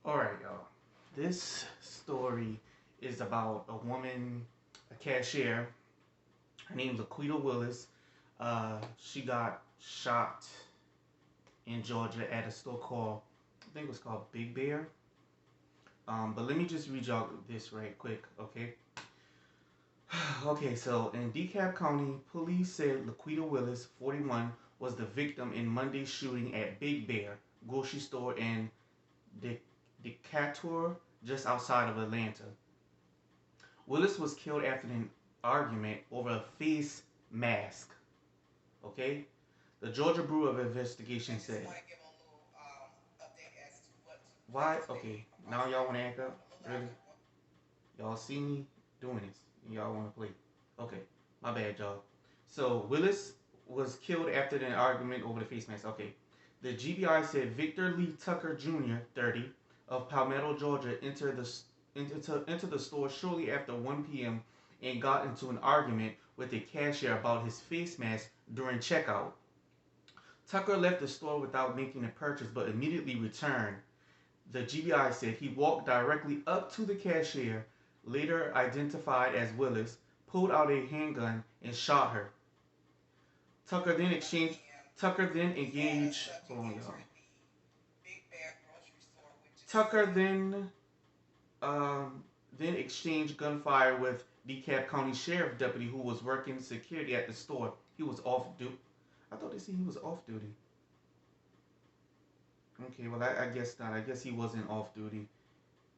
Alright, y'all. This story is about a woman, a cashier. Her name's laquitta Willis. She got shot in Georgia at a store called, I think it was called Big Bear. But let me just read y'all this right quick, okay? Okay, so in DeKalb County, police said laquitta Willis, 41, was the victim in Monday's shooting at Big Bear grocery store in De- Decatur, just outside of Atlanta. Willis was killed after an argument over a face mask. Okay? The Georgia Bureau of Investigation said. Why? Okay, now y'all want to act up? Really? Y'all see me doing this. Y'all want to play. Okay, my bad, y'all. So, Willis was killed after an argument over the face mask. Okay. The GBI said Victor Lee Tucker Jr., 30, of Palmetto, Georgia, entered the store shortly after 1 p.m. and got into an argument with a cashier about his face mask during checkout. Tucker left the store without making a purchase but immediately returned. The GBI said he walked directly up to the cashier, later identified as Willis, pulled out a handgun and shot her. Tucker then exchanged. Tucker then engaged. Hold on, y'all. Tucker then exchanged gunfire with DeKalb County Sheriff deputy who was working security at the store. He was off duty. I thought they said he was off duty. Okay, well I guess not. I guess he wasn't off duty,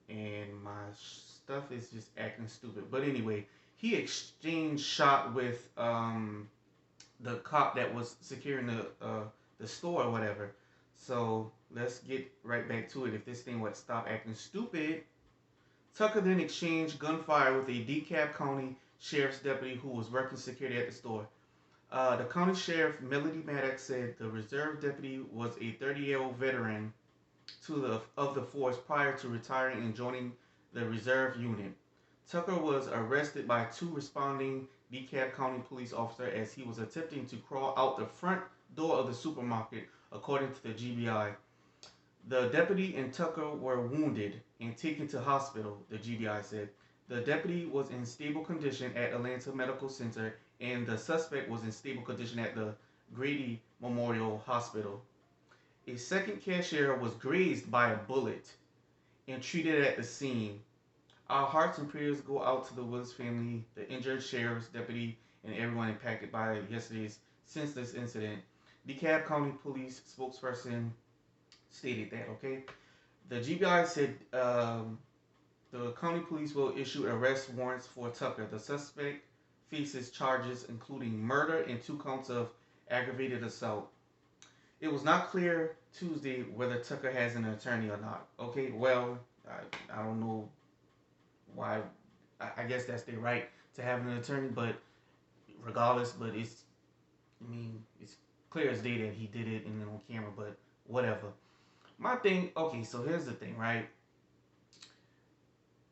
and my stuff is just acting stupid. But anyway, he exchanged shot with the cop that was securing the store or whatever. So let's get right back to it. If this thing would stop acting stupid. Tucker then exchanged gunfire with a DeKalb County Sheriff's deputy who was working security at the store. The county sheriff, Melody Maddox, said the reserve deputy was a 30-year-old veteran of the force prior to retiring and joining the reserve unit. Tucker was arrested by two responding DeKalb County police officers as he was attempting to crawl out the front door of the supermarket, according to the GBI. The deputy and Tucker were wounded and taken to hospital, the GBI said. The deputy was in stable condition at Atlanta Medical Center, and the suspect was in stable condition at the Grady Memorial Hospital. A second cashier was grazed by a bullet and treated at the scene. Our hearts and prayers go out to the Willis family, the injured sheriff's deputy, and everyone impacted by yesterday's senseless incident. DeKalb County Police spokesperson stated that, okay? The GBI said the county police will issue arrest warrants for Tucker. The suspect faces charges including murder and 2 counts of aggravated assault. It was not clear Tuesday whether Tucker has an attorney or not. Okay, well, I don't know why. I guess that's their right to have an attorney, but regardless, but it's clear as day that he did it and then on camera, but whatever. My thing, okay, so here's the thing, right?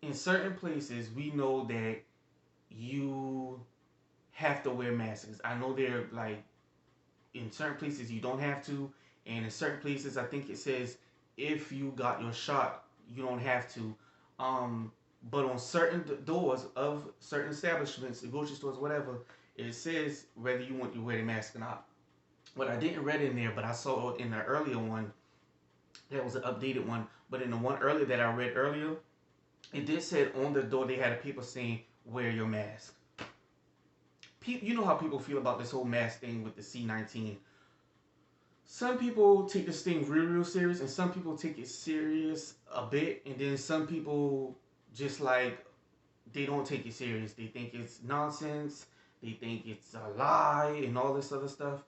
In certain places, we know that you have to wear masks. I know they're like, in certain places you don't have to, and in certain places I think it says if you got your shot you don't have to. But on certain doors of certain establishments, grocery stores, whatever, it says whether you want to wear the mask or not. What I didn't read in there, but I saw in the earlier one, that was an updated one. But in the one earlier that I read earlier, it did say on the door they had a paper saying wear your mask. You know how people feel about this whole mask thing with the C-19. Some people take this thing real serious, and some people take it serious a bit, and then some people just like, they don't take it serious. They think it's nonsense. They think it's a lie and all this other stuff.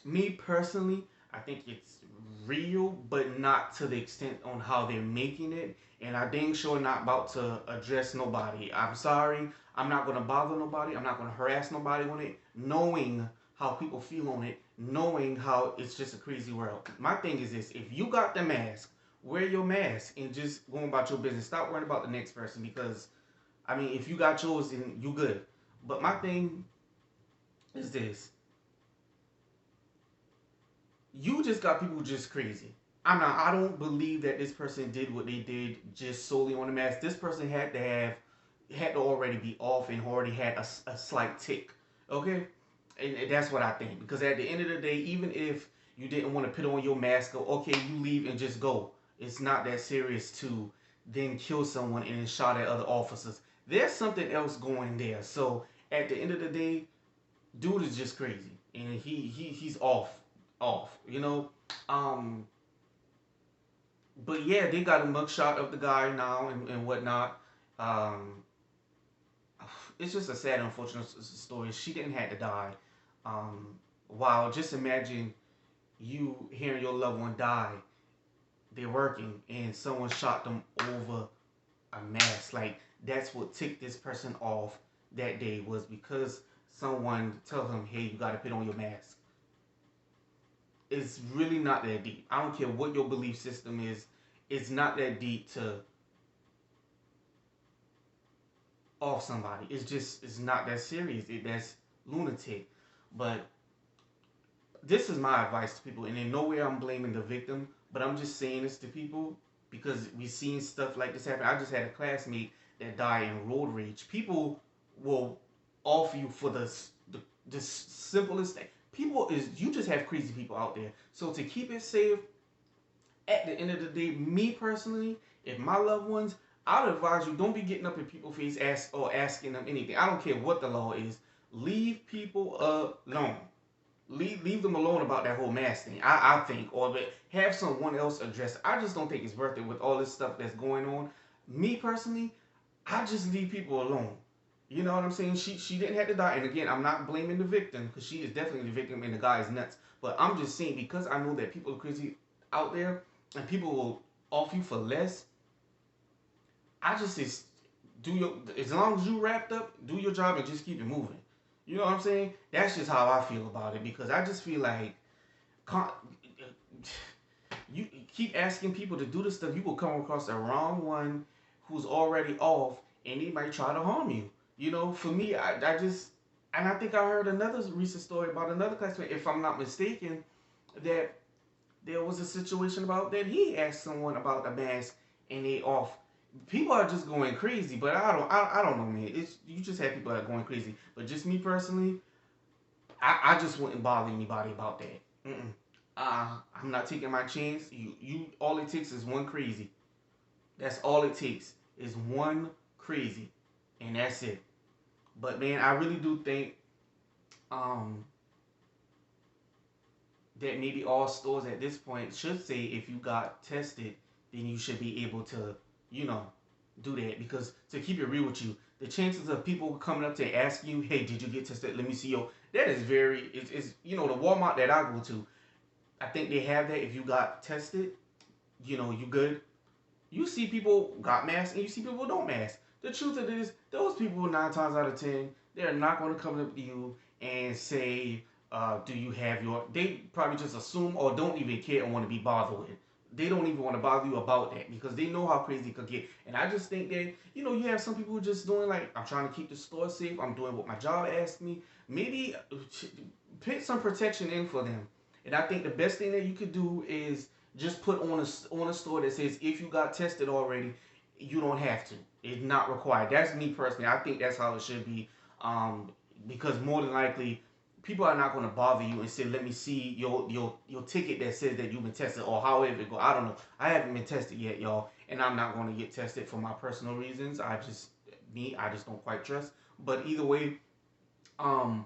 Me personally, I think it's real, but not to the extent on how they're making it. And I dang sure not about to address nobody. I'm sorry. I'm not going to bother nobody. I'm not going to harass nobody on it, knowing how people feel on it, knowing how it's just a crazy world. My thing is this: if you got the mask, wear your mask and just go about your business. Stop worrying about the next person, because, I mean, if you got yours, then you good. But my thing is this: you just got people just crazy. I don't believe that this person did what they did just solely on the mask. This person had to already be off and already had a slight tick. Okay, and that's what I think. Because at the end of the day, even if you didn't want to put on your mask, okay, you leave and just go. It's not that serious to then kill someone and then shot at other officers. There's something else going there. So at the end of the day, dude is just crazy, and he's off. But yeah, they got a mugshot of the guy now and whatnot. Um, it's just a sad, unfortunate story. She didn't have to die. Um, wow, just imagine you hearing your loved one die. They're working and someone shot them over a mask. Like that's what ticked this person off that day was because someone tells them, "Hey, you got to put on your mask." It's really not that deep. I don't care what your belief system is. It's not that deep to off somebody. It's not that serious. That's lunatic. But this is my advice to people, and in no way I'm blaming the victim, but I'm just saying this to people because we've seen stuff like this happen. I just had a classmate that died in road rage. People will offer you for the simplest thing. People is you just have crazy people out there. So to keep it safe, at the end of the day, me personally, if my loved ones, I'd advise you don't be getting up in people's face asking them anything. I don't care what the law is. Leave people alone. Leave them alone about that whole mask thing. I think, or have someone else address it. I just don't think it's worth it with all this stuff that's going on. Me personally, I just leave people alone. You know what I'm saying? She didn't have to die. And again, I'm not blaming the victim because she is definitely the victim and the guy is nuts. But I'm just saying because I know that people are crazy out there and people will off you for less. I just say do your as long as you wrapped up, do your job and just keep it moving. You know what I'm saying? That's just how I feel about it because I just feel like you keep asking people to do this stuff, you will come across the wrong one who's already off, and they might try to harm you. You know, for me, I just and I think I heard another recent story about another classmate, if I'm not mistaken, that there was a situation about that he asked someone about the mask and they off. People are just going crazy, but I don't know, man. It's you just have people that are going crazy. But just me personally, I just wouldn't bother anybody about that. Mm-mm. I'm not taking my chance. You all it takes is one crazy. That's all it takes is one crazy, and that's it. But man, I really do think um that maybe all stores at this point should say if you got tested, then you should be able to, you know, do that. Because to keep it real with you, the chances of people coming up to ask you, hey, did you get tested? Let me see your. That is very. It's you know the Walmart that I go to. I think they have that. If you got tested, you know you good. You see people got masks and you see people don't mask. The truth of it is, those people 9 times out of 10, they're not going to come up to you and say, "Do you have your?" They probably just assume or don't even care and want to be bothered with. They don't even want to bother you about that because they know how crazy it could get. And I just think that you have some people who are just doing like, I'm trying to keep the store safe. I'm doing what my job asks me. Maybe put some protection in for them. And I think the best thing that you could do is just put on a store that says if you got tested already, you don't have to. It's not required. That's me personally. I think that's how it should be. Because more than likely, people are not going to bother you and say, "Let me see your ticket that says that you've been tested," or however it go. I don't know. I haven't been tested yet, y'all, and I'm not going to get tested for my personal reasons. I just don't quite trust. But either way, um,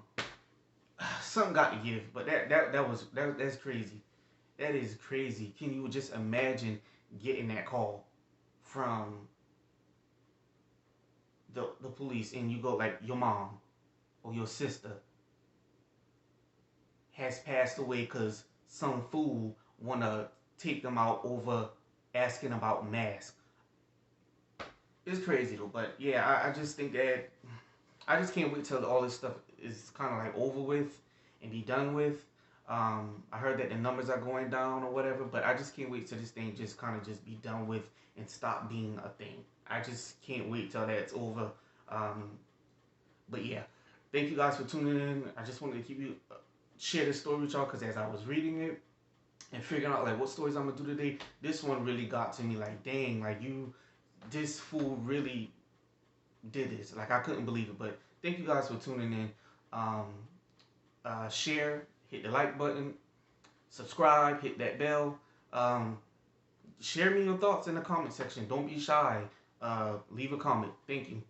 something got to give. But that's crazy. That is crazy. Can you just imagine getting that call from the police and you go like your mom or your sister has passed away because some fool wanna take them out over asking about masks. It's crazy though, but yeah, I just think that I just can't wait till all this stuff is kind of like over with and be done with. I heard that the numbers are going down or whatever, but I just can't wait till this thing just kind of just be done with and stop being a thing. I just can't wait till that's over. Um, but yeah, thank you guys for tuning in. I just wanted to keep you share this story with y'all because as I was reading it, and figuring out like what stories I'm gonna do today. This one really got to me. Like, dang, like this fool really did this. Like, I couldn't believe it. But thank you guys for tuning in. Um, Share, hit the like button, subscribe, hit that bell. Um, Share me your thoughts in the comment section. Don't be shy. Leave a comment. Thank you.